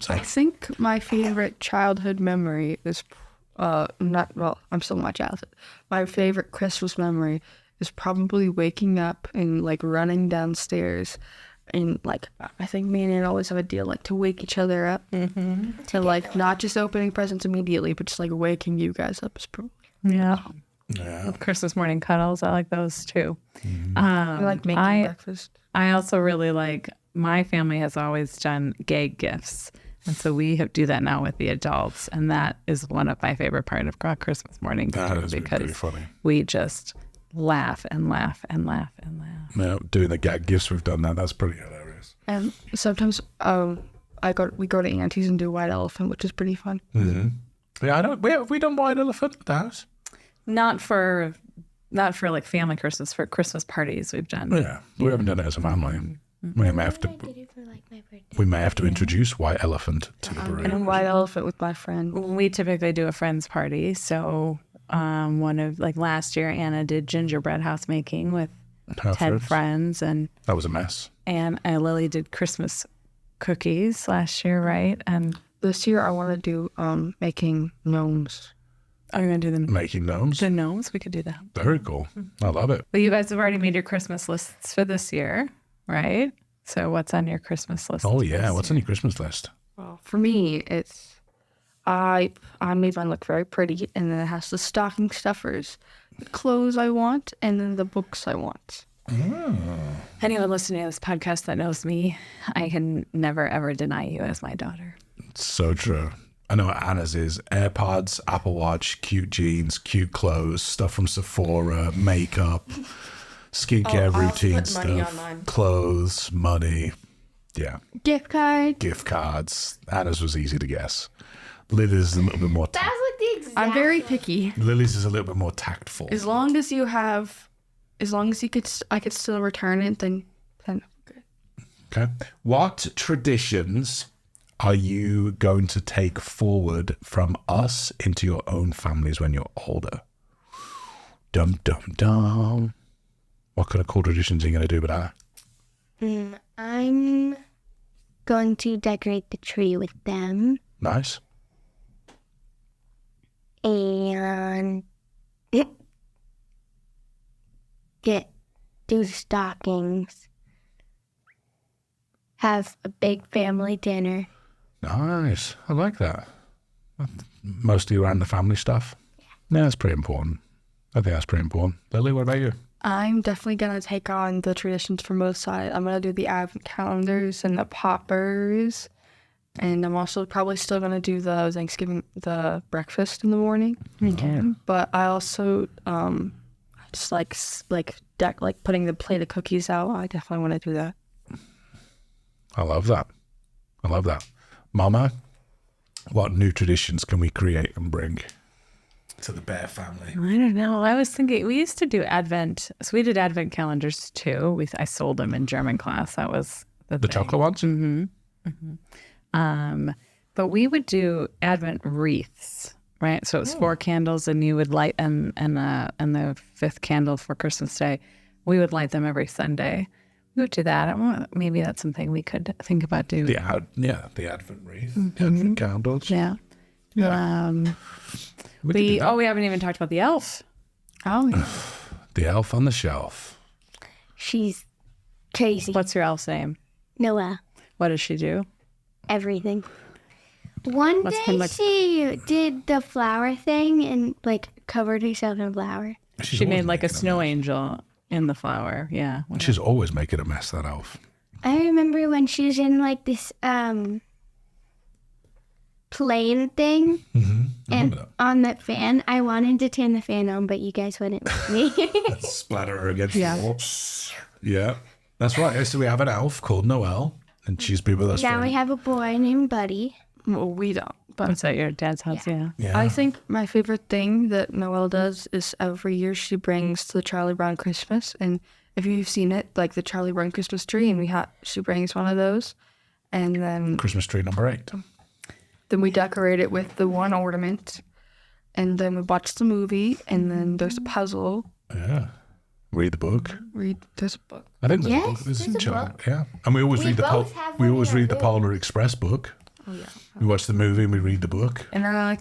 B: So
E: I think my favorite childhood memory is I'm still in my childhood. My favorite Christmas memory is probably waking up and like running downstairs, and like I think me and Ann always have a deal like to wake each other up, to like not just opening presents immediately, but just like waking you guys up is probably
C: Yeah.
B: yeah.
C: Christmas morning cuddles. I like those too.
E: I like making breakfast.
C: I also really like, my family has always done gag gifts. And so we do that now with the adults. And that is one of my favorite part of Christmas morning
B: That
C: too,
B: is pretty
C: because
B: funny.
C: we just laugh and laugh and laugh and laugh.
B: Yeah, doing the gag gifts, we've done that. That's pretty hilarious.
E: And sometimes we go to Auntie's and do white elephant, which is pretty fun.
B: Yeah, we done white elephant at the house.
C: Not for like family Christmas, for Christmas parties we've done.
B: Yeah, we haven't done it as a family. We may have to.
D: I did it for like my birthday.
B: We may have to introduce white elephant to the
E: And
B: parade.
E: white elephant with my friend.
C: We typically do a friend's party. So one of like last year, Anna did gingerbread house making with
B: Her
C: 10
B: friends.
C: friends, and
B: That was a mess.
C: Lily did Christmas cookies last year, right? And
E: This year I want to do making gnomes.
C: I'm gonna do
B: Making gnomes.
C: the gnomes. We could do that.
B: Very cool. I love it.
C: But you guys have already made your Christmas lists for this year, right? So what's on your Christmas list?
B: Oh yeah, what's on your Christmas list?
E: Well, for me, it's I made mine look very pretty, and then it has the stocking stuffers, the clothes I want, and then the books I want.
C: Anyone listening to this podcast that knows me, I can never ever deny you as my daughter.
B: It's so true. I know what Anna's is. AirPods, Apple Watch, cute jeans, cute clothes, stuff from Sephora, makeup, skincare
E: I also
B: routine
E: put money on
B: stuff,
E: mine.
B: clothes, money. Yeah,
D: Gift card.
B: gift cards. Anna's was easy to guess. Lily's is a little bit more.
D: That was like the exact.
E: I'm very picky.
B: Lily's is a little bit more tactful.
E: As long as you have as long as I could still return it, then good.
B: Okay. What traditions are you going to take forward from us into your own families when you're older? Dum, dum, dum. What kind of cool traditions are you going to do with that?
D: I'm going to decorate the tree with them
B: Nice.
D: and do stockings, have a big family dinner.
B: Nice. I like that. Mostly around the family stuff. Yeah, that's pretty important. I think that's pretty important. Lily, what about you?
E: I'm definitely going to take on the traditions from both sides. I'm going to do the advent calendars and the poppers. And I'm also probably still going to do the breakfast in the morning.
B: Okay.
E: But I also just like putting the plate of cookies out. I definitely want to do that.
B: I love that. I love that. Mama, what new traditions can we create and bring to the Bear family?
C: I don't know. I was thinking we used to do Advent. So we did Advent calendars too. I sold them in German class. That was the thing.
B: chocolate ones?
C: Mm-hmm. Mm-hmm. But we would do Advent wreaths, right? So it was 4 candles, and you would light them, and the 5th candle for Christmas Day, we would light them every Sunday. We would do that. Maybe that's something we could think about doing.
B: The Advent wreath, Advent candles.
C: Yeah.
B: Yeah.
C: We haven't even talked about the elf.
E: Oh, yeah.
B: The elf on the shelf.
D: She's crazy.
C: What's your elf's name?
D: Noah.
C: What does she do?
D: Everything. One
C: What's
D: day
C: been like-
D: she did the flower thing and covered herself in flour.
C: She made like a snow angel in the flower. Yeah.
B: She's always making a mess, that elf.
D: I remember when she was in this plane thing and on that fan. I wanted to turn the fan on, but you guys wouldn't let me.
B: Splatter her against the wall. Yeah. That's right. So we have an elf called Noelle, and she's been with us
D: Now
B: for...
D: we have a boy named Buddy.
E: Well, we don't. But
C: What's at your dad's house? Yeah.
B: Yeah.
E: I think my favorite thing that Noelle does is every year she brings the Charlie Brown Christmas. And if you've seen it, like the Charlie Brown Christmas tree, and she brings one of those. And then
B: Christmas tree number 8.
E: Then we decorate it with the one ornament, and then we watch the movie, and then there's a puzzle.
B: Yeah. Read the book.
E: There's a book.
B: I think there's
D: Yes,
B: a book.
D: there's a book.
B: Yeah. And we always
D: We
B: read the
D: both have one in our room.
B: Polar Express book.
E: Oh yeah.
B: We watch the movie and we read the book.
E: And then I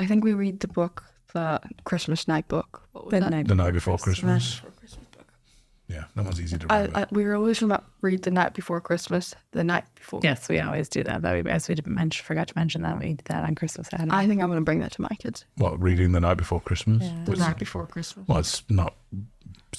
E: think we read the book, the Christmas night book. What was that?
B: The night before Christmas.
E: Before Christmas book.
B: Yeah, that one's easy to remember.
E: We were always about read the night before Christmas. The night before.
C: Yes, we always do that. As we forgot to mention that, we did that on Christmas Eve.
E: I think I'm going to bring that to my kids.
B: What, reading the night before Christmas?
E: The night before Christmas.
B: Well, it's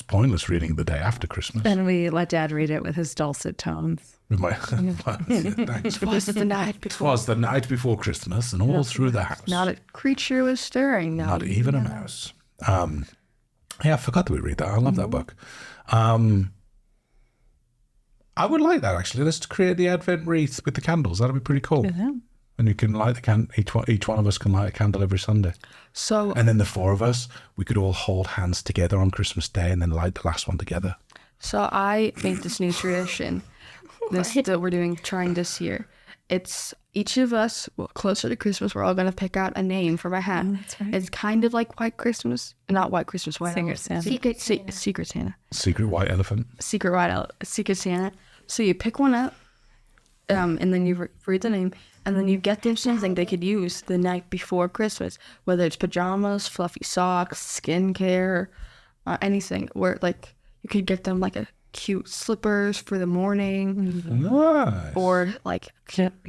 B: pointless reading the day after Christmas.
C: Then we let Dad read it with his dulcet tones.
B: With my, thanks.
E: Was the night before?
B: Twas the night before Christmas, and all through the house,
E: Not a creature was stirring.
B: not even a mouse. Yeah, I forgot that we read that. I love that book. I would like that, actually. Let's create the Advent wreath with the candles. That'd be pretty cool.
C: Yeah.
B: And you can light the each one of us can light a candle every Sunday.
E: So
B: And then the 4 of us, we could all hold hands together on Christmas Day and then light the last one together.
E: I made this new tradition that we're trying this year. It's each of us, closer to Christmas, we're all going to pick out a name for my hat.
C: That's right.
E: It's kind of like White Christmas. Not White Christmas, White
C: Secret
E: Elephant.
C: Santa.
E: Secret Santa.
B: Secret white elephant.
E: Secret Santa. So you pick one up, and then you read the name, and then you get them something they could use the night before Christmas, whether it's pajamas, fluffy socks, skincare, anything. Where you could get them a cute slippers for the morning,
B: Nice.
E: or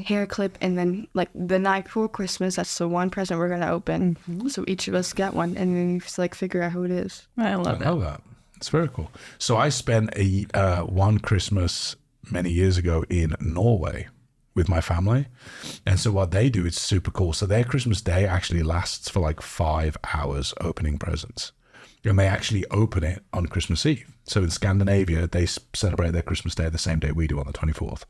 E: hair clip, and then the night before Christmas, that's the one present we're gonna open. So each of us get one, and then you just figure out who it is.
C: I
B: I
C: love it.
B: love that. It's very cool. So I spent one Christmas many years ago in Norway with my family. And so what they do is super cool. So their Christmas Day actually lasts for 5 hours opening presents. And they actually open it on Christmas Eve. So in Scandinavia, they celebrate their Christmas Day the same day we do on the 24th.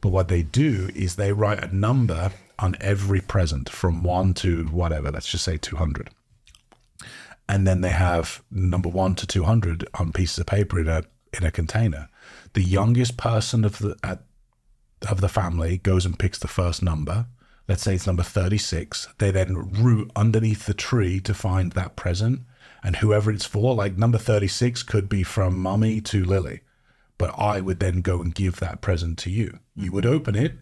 B: But what they do is they write a number on every present from 1 to whatever, let's just say 200. and then they have number 1 to 200 on pieces of paper in a container. The youngest person of the family goes and picks the first number. Let's say it's number 36. They then root underneath the tree to find that present, and whoever it's for, like number 36 could be from Mummy to Lily, but I would then go and give that present to you. You would open it,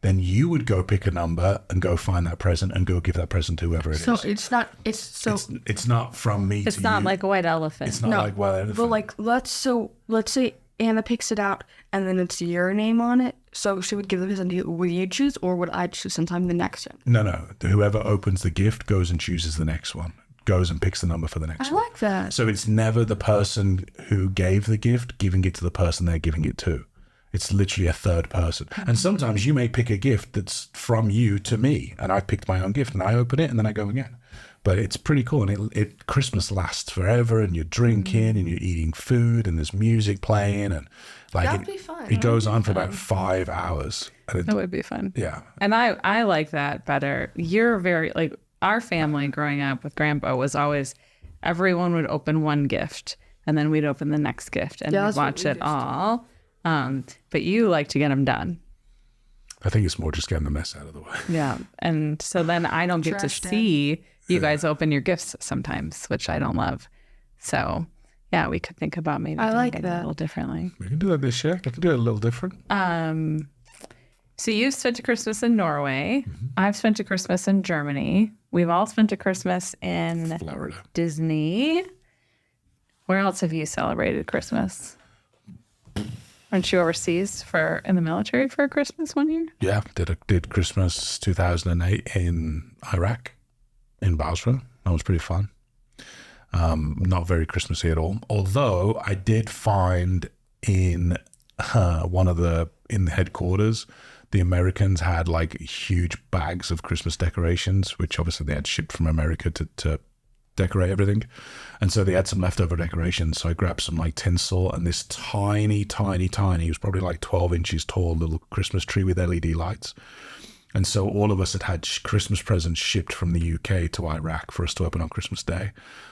B: then you would go pick a number and go find that present and go give that present to whoever it is.
E: So it's
B: not from me to you.
C: It's not like a white elephant.
B: It's not like white elephant.
E: But like let's say Anna picks it out and then it's your name on it. So she would give the present to you. Would you choose, or would I choose sometime the next one?
B: No. Whoever opens the gift goes and chooses the next one. Goes and picks the number for the next one.
E: I like that.
B: So it's never the person who gave the gift giving it to the person they're giving it to. It's literally a third person. And sometimes you may pick a gift that's from you to me, and I picked my own gift and I open it and then I go again. But it's pretty cool, and Christmas lasts forever, and you're drinking and you're eating food and there's music playing, and like
E: That'd be fun.
B: It goes on for about 5 hours. And
C: That would be fun.
B: yeah.
C: And I like that better. You're very, like, our family growing up with Grandpa was always, everyone would open one gift and then we'd open the next gift and
E: Yeah,
C: we'd
E: that's what
C: watch
E: we
C: it
E: used to
C: all. But you like to get them done.
B: I think it's more just getting the mess out of the way.
C: Yeah. And so then I don't get to
E: Trash day.
C: see you guys open your gifts sometimes, which I don't love. So yeah, we could think about maybe
E: I
C: doing
E: like
C: it a
E: that.
C: little differently.
B: We can do that this year. We can do it a little different.
C: So you've spent a Christmas in Norway. I've spent a Christmas in Germany. We've all spent a Christmas in
B: Florida.
C: Disney. Where else have you celebrated Christmas? Aren't you overseas in the military for Christmas one year?
B: Yeah, did Christmas 2008 in Iraq, in Basra. That was pretty fun. Not very Christmassy at all. Although I did find in in the headquarters, the Americans had like huge bags of Christmas decorations, which obviously they had shipped from America to decorate everything. And so they had some leftover decorations. So I grabbed some like tinsel and this tiny, it was probably like 12 inches tall little Christmas tree with LED lights. And so all of us had Christmas presents shipped from the UK to Iraq for us to open on Christmas Day.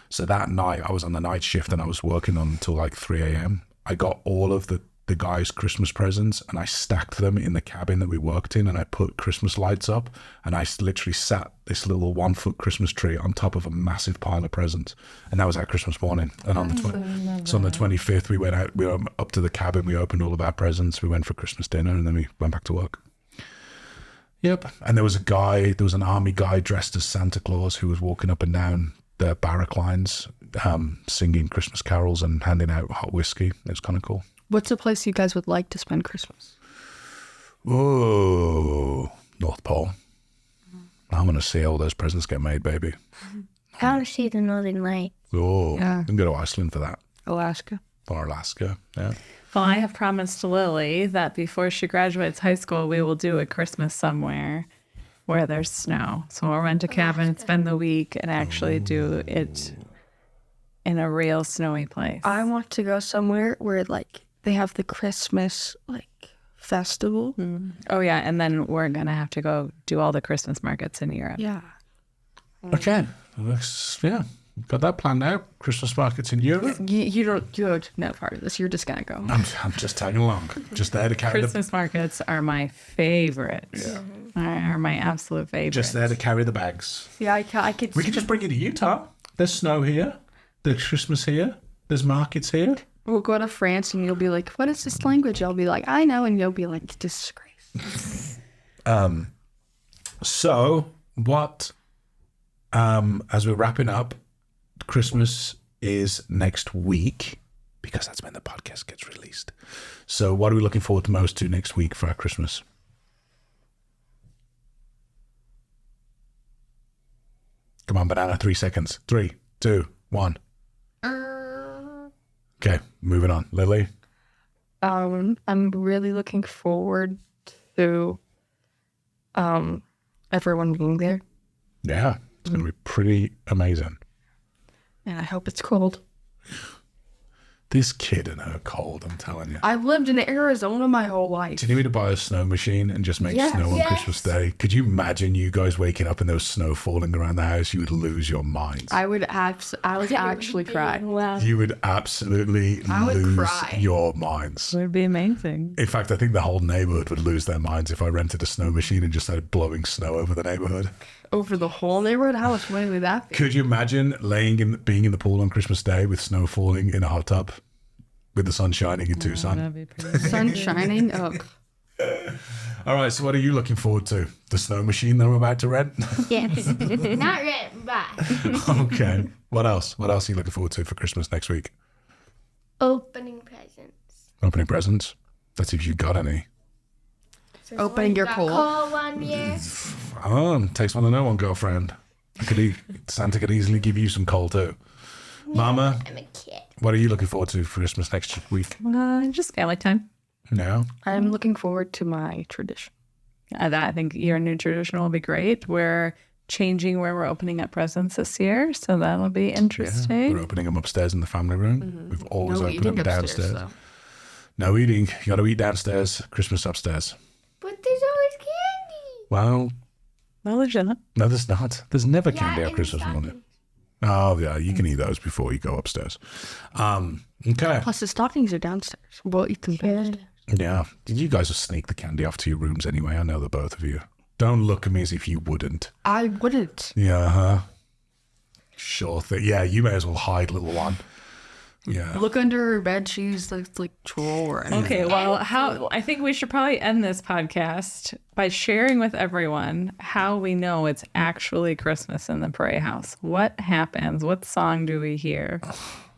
B: So that night I was on the night shift and I was working on until like 3 a.m. I got all of the guys' Christmas presents and I stacked them in the cabin that we worked in, and I put Christmas lights up, and I literally sat this little 1-foot Christmas tree on top of a massive pile of presents. And that was our Christmas morning. And on the 25th we went out, we were up to the cabin, we opened all of our presents, we went for Christmas dinner, and then we went back to work. Yep. And there was an army guy dressed as Santa Claus who was walking up and down the barrack lines, singing Christmas carols and handing out hot whiskey. It was kind of cool.
E: What's a place you guys would like to spend Christmas?
B: Oh, North Pole. I'm going to see all those presents get made, baby.
D: I want to see the Northern Lights.
B: Oh,
E: Yeah.
B: we can go to Iceland for that.
E: Alaska.
B: Or Alaska, yeah.
C: Well, I have promised Lily that before she graduates high school, we will do a Christmas somewhere where there's snow. So we'll rent a cabin, spend the week, and actually do it in a real snowy place.
E: I want to go somewhere where like they have the Christmas like festival.
C: Oh, yeah. And then we're going to have to go do all the Christmas markets in Europe.
E: Yeah.
B: Okay. Yeah. Got that planned out. Christmas markets in Europe.
E: You don't know part of this. You're just gonna go.
B: I'm just tagging along. Just there to carry
C: Christmas markets are my favorite. Yeah. Are my absolute favorite.
B: just there to carry the bags.
E: Yeah, I could.
B: We could just bring you to Utah. There's snow here. There's Christmas here. There's markets here.
E: We'll go to France and you'll be like, "What is this language?" I'll be like, "I know," and you'll be like, "Disgrace."
B: So what? As we're wrapping up, Christmas is next week because that's when the podcast gets released. So what are we looking forward to most to next week for our Christmas? Come on, banana. 3 seconds. 3, 2, 1. Okay, moving on. Lily?
E: I'm really looking forward to everyone being there,
B: Yeah, it's going to be pretty amazing.
E: and I hope it's cold.
B: This kid and her cold, I'm telling you.
E: I've lived in Arizona my whole life.
B: Do you need me to buy a snow machine and just make snow on Christmas Day? Could you imagine you guys waking up and there was snow falling around the house? You would lose your minds.
E: I would actually cry.
D: Wow.
B: You would absolutely lose your minds.
C: It would be amazing.
B: In fact, I think the whole neighborhood would lose their minds if I rented a snow machine and just started blowing snow over the neighborhood.
E: Over the whole neighborhood? How much fun would that be?
B: Could you imagine being in the pool on Christmas Day with snow falling in a hot tub with the sun shining in Tucson?
C: That'd be pretty
E: Sun shining? Oh.
B: All right, so what are you looking forward to? The snow machine that I'm about to rent?
D: Yes. Not red, but
B: Okay. What else? What else are you looking forward to for Christmas next week?
D: opening presents.
B: Opening presents? That's if you got any.
E: Opening your pool.
D: Cold one year.
B: Oh, takes one to know one, girlfriend. Santa could easily give you some coal too. Mama,
D: I'm a kid.
B: what are you looking forward to for Christmas next week?
C: just family time.
B: No?
E: I'm looking forward to my tradition.
C: I think your new tradition will be great. We're changing where we're opening up presents this year, so that'll be interesting.
B: We're opening them upstairs in the family room. We've always
E: No
B: opened
E: eating
B: them
E: upstairs,
B: downstairs.
E: though.
B: No eating. You got to eat downstairs. Christmas upstairs.
D: But there's always candy.
B: Well,
C: Well, there's not.
B: no, there's not. There's never candy
D: in
B: at
D: the
B: Christmas morning.
D: stockings.
B: Oh, yeah. You can eat those before you go upstairs. Okay.
E: Plus, the stockings are downstairs. We'll eat them downstairs.
B: Yeah. You guys will sneak the candy off to your rooms anyway. I know the both of you. Don't look at me as if you wouldn't.
E: I wouldn't.
B: Yeah, huh? Sure thing. Yeah, you may as well hide, little one. Yeah.
E: Look under her bed. She's like troll or anything.
C: Okay, well, I think we should probably end this podcast by sharing with everyone how we know it's actually Christmas in the Barré house. What happens? What song do we hear?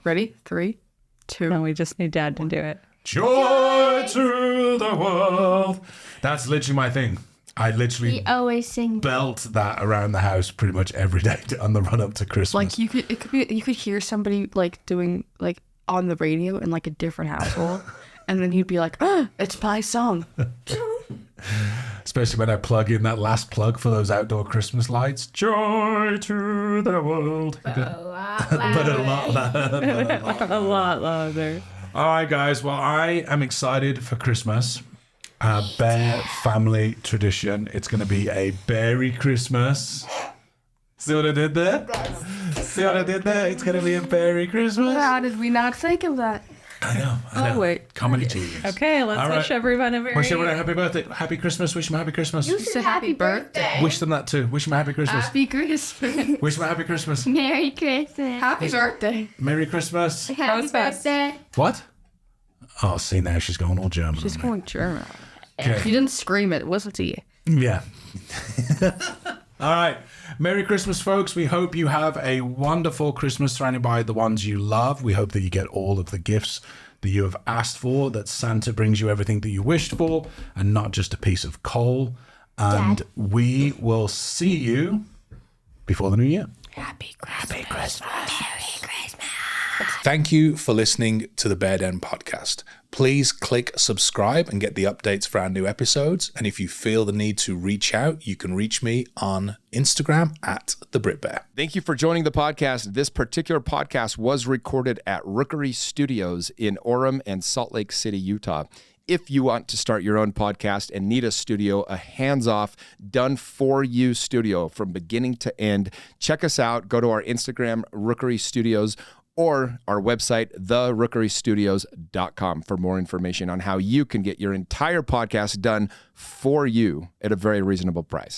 E: Ready? 3, 2.
C: No, we just need Dad to do it.
B: Joy to the world. That's literally my thing. I literally
D: We always sing.
B: belt that around the house pretty much every day on the run up to Christmas.
E: Like you could hear somebody like doing like on the radio in like a different household, and then he'd be like, "Oh, it's my song."
B: Especially when I plug in that last plug for those outdoor Christmas lights. Joy to the world. But a lot louder.
C: A lot louder.
B: All right, guys. Well, I am excited for Christmas. Bear family tradition. It's going to be a Beary Christmas. See what I did there? See what I did there? It's going to be a Beary Christmas.
E: How did we not think of that?
B: I know.
E: Oh wait.
B: Comedy genius.
C: Okay, let's
B: All
C: wish
B: right.
C: everyone a very...
B: Wish everyone a happy birthday. Happy Christmas. Wish them a happy Christmas.
E: Say happy birthday.
B: Wish them that too. Wish them a happy Christmas.
E: Happy Christmas.
B: Wish them a happy Christmas.
D: Merry Christmas.
E: Happy birthday.
B: Merry Christmas.
D: Happy
C: fast.
D: birthday.
B: What? Oh, see, now she's going all German.
E: She's
B: on me.
E: going German.
B: Okay.
E: You didn't scream it. What's it to you?
B: Yeah. All right. Merry Christmas, folks. We hope you have a wonderful Christmas surrounded by the ones you love. We hope that you get all of the gifts that you have asked for, that Santa brings you everything that you wished for, and not just a piece of coal. And we will see you before the new year.
E: Happy Christmas.
B: Thank you for listening to the Bear Den podcast. Please click subscribe and get the updates for our new episodes. And if you feel the need to reach out, you can reach me on Instagram at the BritBear.
F: Thank you for joining the podcast. This particular podcast was recorded at Rookery Studios in Orem and Salt Lake City, Utah. If you want to start your own podcast and need a studio, a hands-off, done-for-you studio from beginning to end, check us out. Go to our Instagram, Rookery Studios, or our website, therookerystudios.com, for more information on how you can get your entire podcast done for you at a very reasonable price.